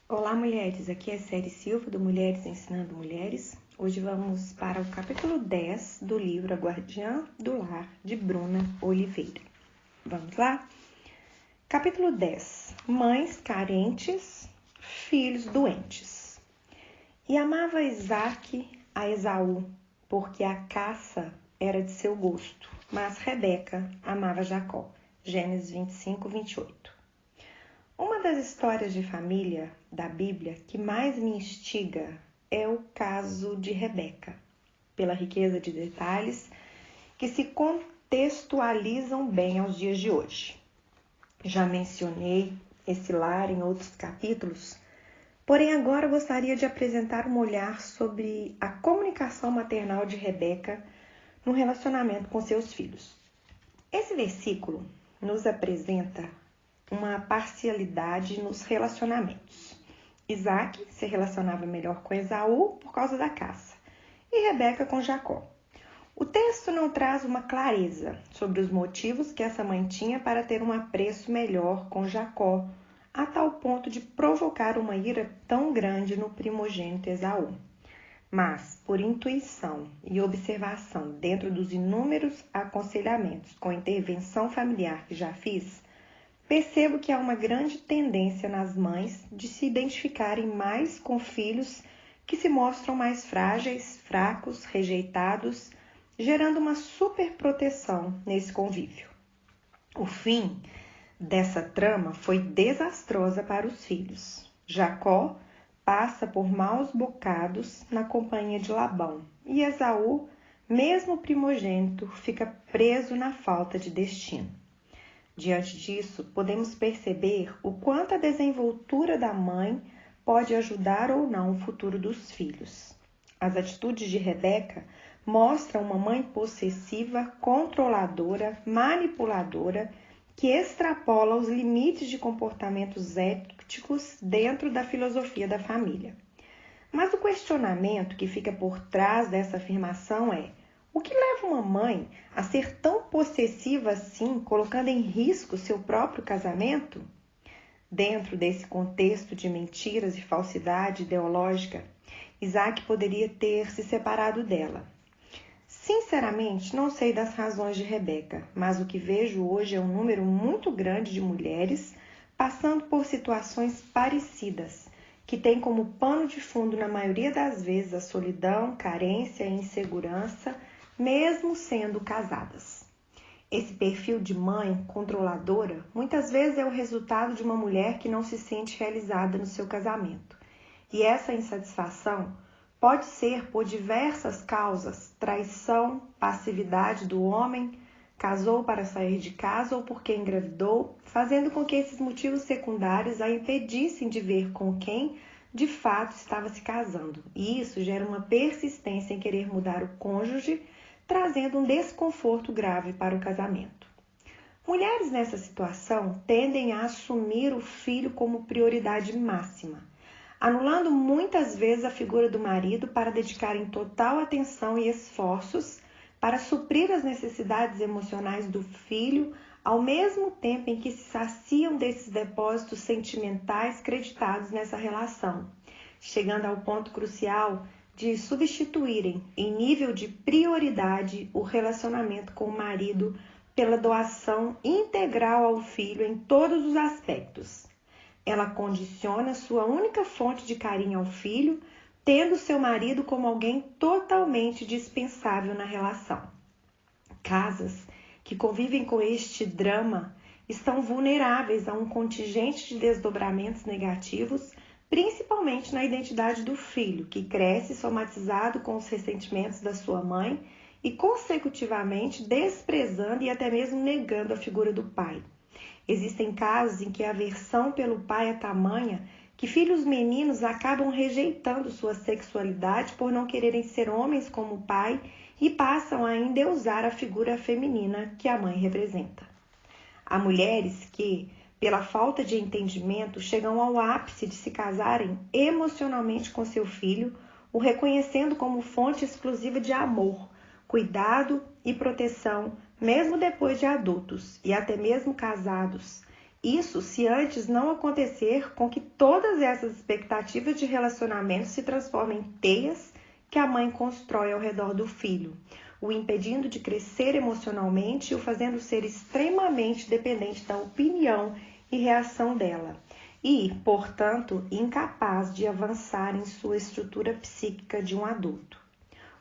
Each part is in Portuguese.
Olá, mulheres! Aqui é Céri Silva, do Mulheres Ensinando Mulheres. Hoje vamos para o capítulo 10 do livro A Guardiã do Lar, de Bruna Oliveira. Vamos lá? Capítulo 10. Mães carentes, filhos doentes. E amava Isaque a Esaú, porque a caça era de seu gosto, mas Rebeca amava Jacó. Gênesis 25, 28. Uma das histórias de família da Bíblia que mais me instiga é o caso de Rebeca, pela riqueza de detalhes que se contextualizam bem aos dias de hoje. Já mencionei esse lar em outros capítulos, porém agora gostaria de apresentar um olhar sobre a comunicação maternal de Rebeca no relacionamento com seus filhos. Esse versículo nos apresenta uma parcialidade nos relacionamentos. Isaque se relacionava melhor com Esaú por causa da caça e Rebeca com Jacó. O texto não traz uma clareza sobre os motivos que essa mãe tinha para ter um apreço melhor com Jacó, a tal ponto de provocar uma ira tão grande no primogênito Esaú. Mas, por intuição e observação dentro dos inúmeros aconselhamentos com intervenção familiar que já fiz, percebo que há uma grande tendência nas mães de se identificarem mais com filhos que se mostram mais frágeis, fracos, rejeitados, gerando uma superproteção nesse convívio. O fim dessa trama foi desastrosa para os filhos. Jacó passa por maus bocados na companhia de Labão e Esaú, mesmo primogênito, fica preso na falta de destino. Diante disso, podemos perceber o quanto a desenvoltura da mãe pode ajudar ou não o futuro dos filhos. As atitudes de Rebeca mostram uma mãe possessiva, controladora, manipuladora, que extrapola os limites de comportamentos éticos dentro da filosofia da família. Mas o questionamento que fica por trás dessa afirmação é: o que leva uma mãe a ser tão possessiva assim, colocando em risco seu próprio casamento? Dentro desse contexto de mentiras e falsidade ideológica, Isaque poderia ter se separado dela. Sinceramente, não sei das razões de Rebeca, mas o que vejo hoje é um número muito grande de mulheres passando por situações parecidas, que têm como pano de fundo, na maioria das vezes, a solidão, carência e insegurança, mesmo sendo casadas. Esse perfil de mãe controladora muitas vezes é o resultado de uma mulher que não se sente realizada no seu casamento. E essa insatisfação pode ser por diversas causas: traição, passividade do homem, casou para sair de casa ou porque engravidou, fazendo com que esses motivos secundários a impedissem de ver com quem de fato estava se casando. E isso gera uma persistência em querer mudar o cônjuge, trazendo um desconforto grave para o casamento. Mulheres nessa situação tendem a assumir o filho como prioridade máxima, anulando muitas vezes a figura do marido para dedicarem total atenção e esforços para suprir as necessidades emocionais do filho, ao mesmo tempo em que se saciam desses depósitos sentimentais creditados nessa relação, chegando ao ponto crucial de substituírem, em nível de prioridade, o relacionamento com o marido pela doação integral ao filho em todos os aspectos. Ela condiciona sua única fonte de carinho ao filho, tendo seu marido como alguém totalmente dispensável na relação. Casas que convivem com este drama estão vulneráveis a um contingente de desdobramentos negativos, principalmente na identidade do filho, que cresce somatizado com os ressentimentos da sua mãe e, consecutivamente, desprezando e até mesmo negando a figura do pai. Existem casos em que a aversão pelo pai é tamanha que filhos meninos acabam rejeitando sua sexualidade por não quererem ser homens como o pai e passam a endeusar a figura feminina que a mãe representa. Há mulheres que, pela falta de entendimento, chegam ao ápice de se casarem emocionalmente com seu filho, o reconhecendo como fonte exclusiva de amor, cuidado e proteção, mesmo depois de adultos e até mesmo casados. Isso se antes não acontecer com que todas essas expectativas de relacionamento se transformem em teias que a mãe constrói ao redor do filho, o impedindo de crescer emocionalmente e o fazendo ser extremamente dependente da opinião e reação dela, e, portanto, incapaz de avançar em sua estrutura psíquica de um adulto.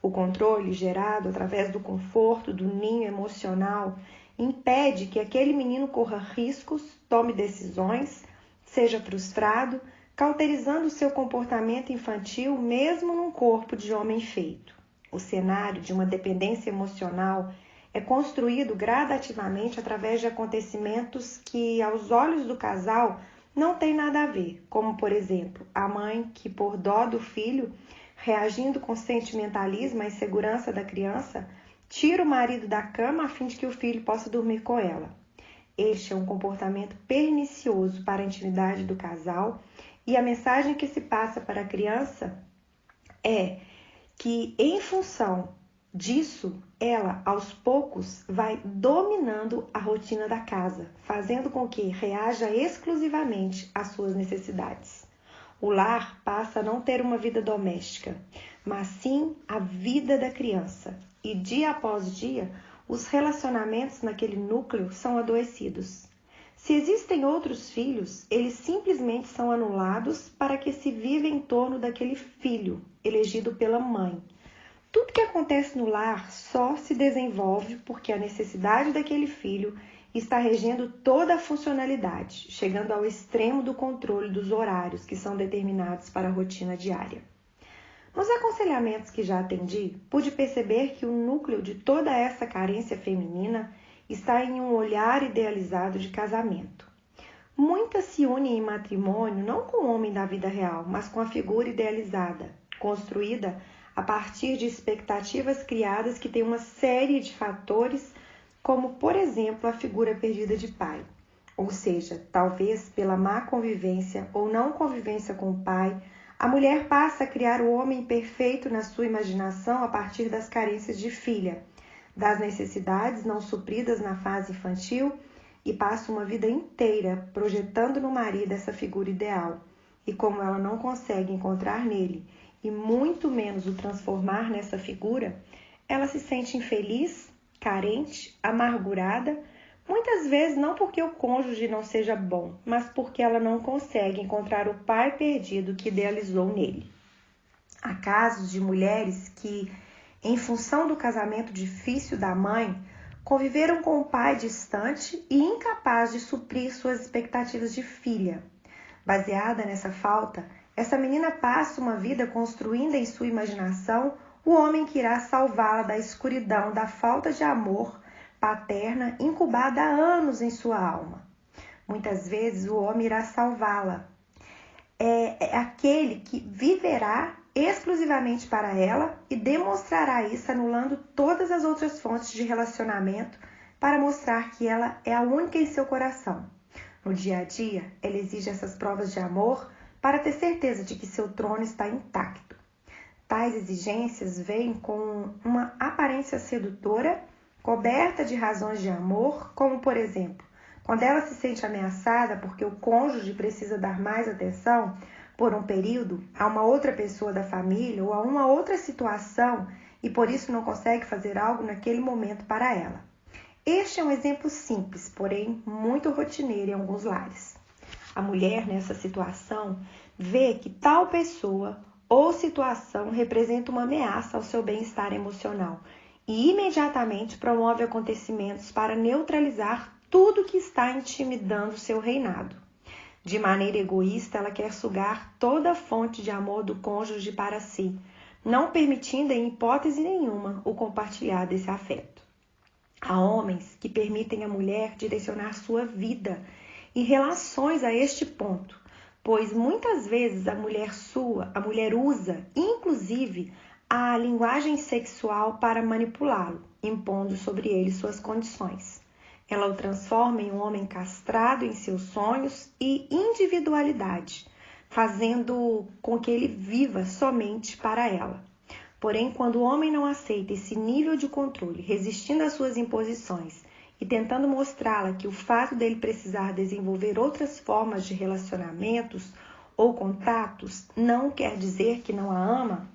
O controle gerado através do conforto do ninho emocional impede que aquele menino corra riscos, tome decisões, seja frustrado, cauterizando seu comportamento infantil mesmo num corpo de homem feito. O cenário de uma dependência emocional é construído gradativamente através de acontecimentos que, aos olhos do casal, não têm nada a ver, como, por exemplo, a mãe que, por dó do filho, reagindo com sentimentalismo à insegurança da criança, tira o marido da cama a fim de que o filho possa dormir com ela. Este é um comportamento pernicioso para a intimidade do casal e a mensagem que se passa para a criança é que, em função disso, ela, aos poucos, vai dominando a rotina da casa, fazendo com que reaja exclusivamente às suas necessidades. O lar passa a não ter uma vida doméstica, mas sim a vida da criança. E dia após dia, os relacionamentos naquele núcleo são adoecidos. Se existem outros filhos, eles simplesmente são anulados para que se viva em torno daquele filho, elegido pela mãe. Tudo que acontece no lar só se desenvolve porque a necessidade daquele filho está regendo toda a funcionalidade, chegando ao extremo do controle dos horários que são determinados para a rotina diária. Nos aconselhamentos que já atendi, pude perceber que o núcleo de toda essa carência feminina está em um olhar idealizado de casamento. Muitas se unem em matrimônio não com o homem da vida real, mas com a figura idealizada, construída a partir de expectativas criadas que têm uma série de fatores, como, por exemplo, a figura perdida de pai. Ou seja, talvez pela má convivência ou não convivência com o pai, a mulher passa a criar o homem perfeito na sua imaginação a partir das carências de filha, das necessidades não supridas na fase infantil e passa uma vida inteira projetando no marido essa figura ideal. E como ela não consegue encontrar nele e muito menos o transformar nessa figura, ela se sente infeliz, carente, amargurada, muitas vezes não porque o cônjuge não seja bom, mas porque ela não consegue encontrar o pai perdido que idealizou nele. Há casos de mulheres que, em função do casamento difícil da mãe, conviveram com o pai distante e incapaz de suprir suas expectativas de filha. Baseada nessa falta, essa menina passa uma vida construindo em sua imaginação o homem que irá salvá-la da escuridão da falta de amor paterna incubada há anos em sua alma. Muitas vezes o homem irá salvá-la. É aquele que viverá exclusivamente para ela e demonstrará isso anulando todas as outras fontes de relacionamento para mostrar que ela é a única em seu coração. No dia a dia, ela exige essas provas de amor para ter certeza de que seu trono está intacto. Tais exigências vêm com uma aparência sedutora, coberta de razões de amor, como, por exemplo, quando ela se sente ameaçada porque o cônjuge precisa dar mais atenção por um período a uma outra pessoa da família ou a uma outra situação e por isso não consegue fazer algo naquele momento para ela. Este é um exemplo simples, porém muito rotineiro em alguns lares. A mulher, nessa situação, vê que tal pessoa ou situação representa uma ameaça ao seu bem-estar emocional e imediatamente promove acontecimentos para neutralizar tudo que está intimidando seu reinado. De maneira egoísta, ela quer sugar toda a fonte de amor do cônjuge para si, não permitindo em hipótese nenhuma o compartilhar desse afeto. Há homens que permitem à mulher direcionar sua vida e relações a este ponto, pois muitas vezes a mulher usa, inclusive, a linguagem sexual para manipulá-lo, impondo sobre ele suas condições. Ela o transforma em um homem castrado em seus sonhos e individualidade, fazendo com que ele viva somente para ela. Porém, quando o homem não aceita esse nível de controle, resistindo às suas imposições e tentando mostrá-la que o fato dele precisar desenvolver outras formas de relacionamentos ou contatos não quer dizer que não a ama,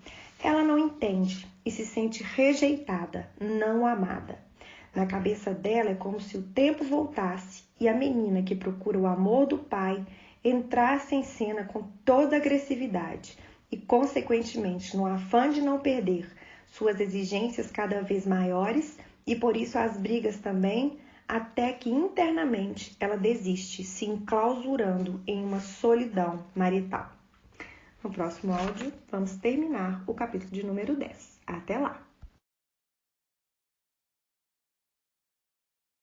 ela não entende e se sente rejeitada, não amada. Na cabeça dela é como se o tempo voltasse e a menina que procura o amor do pai entrasse em cena com toda agressividade e, consequentemente, no afã de não perder suas exigências cada vez maiores e por isso as brigas também, até que internamente ela desiste, se enclausurando em uma solidão marital. No próximo áudio, vamos terminar o capítulo de número 10. Até lá!